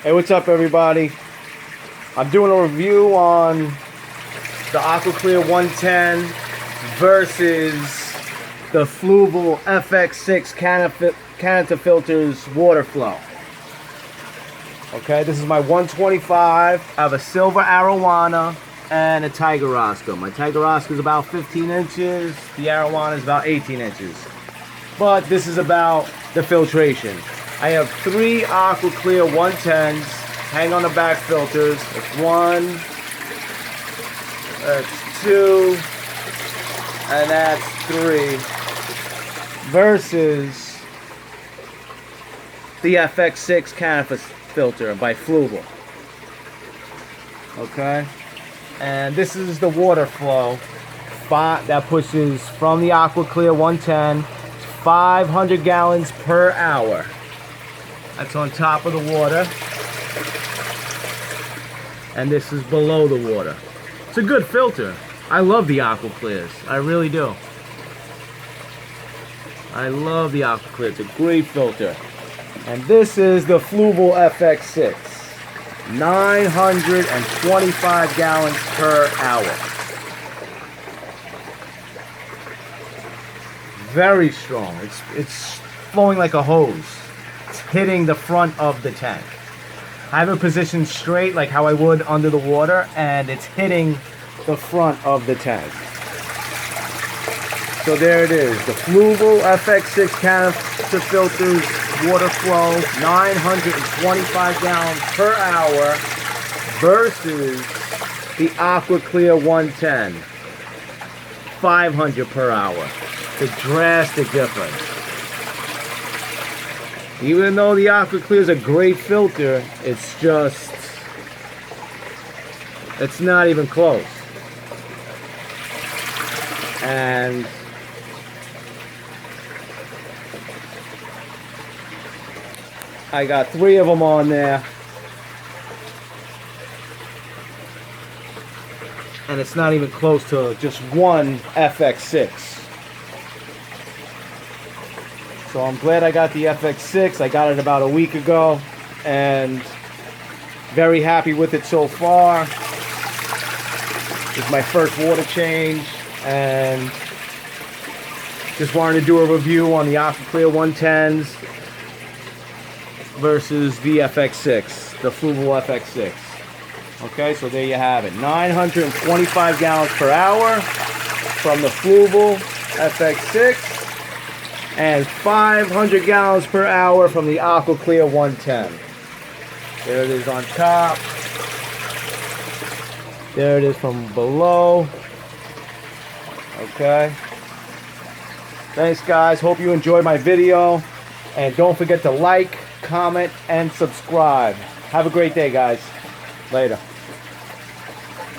Hey, what's up, everybody? I'm doing a review on the AquaClear 110 versus the FLUVAL FX6 canister filters water flow. Okay, this is my 125. I have a silver arowana and a tiger Oscar. My tiger Oscar is about 15 inches. The arowana is about 18 inches. But this is about the filtration. I have 3 AquaClear 110s. Hang on the back filters. That's 1, that's 2, and that's 3. Versus the FX6 canister filter by FLUVAL. Okay, and this is the water flow that pushes from the AquaClear 110 500 gallons per hour. That's on top of the water, and this is below the water. It's a good filter. I love the AquaClears. I really do. I love the AquaClear. It's a great filter. And this is the FLUVAL FX6. 925 gallons per hour. Very strong. It's flowing like a hose. It's hitting the front of the tank. I have it positioned straight like how I would under the water, and it's hitting the front of the tank. So there it is, the FLUVAL FX6 canister filters water flow, 925 gallons per hour versus the AquaClear 110, 500 per hour. The drastic difference. Even though the AquaClear is a great filter, it's not even close. And I got 3 of them on there, and it's not even close to just one FX6. So I'm glad I got the FX6. I got it about a week ago, and very happy with it so far. This is my first water change, and just wanted to do a review on the AquaClear 110s versus the FX6, the FLUVAL FX6. Okay, so there you have it. 925 gallons per hour from the FLUVAL FX6 and 500 gallons per hour from the AquaClear 110. There it is on top. There it is from below. Okay. Thanks, guys. Hope you enjoyed my video. And don't forget to like, comment, and subscribe. Have a great day, guys. Later.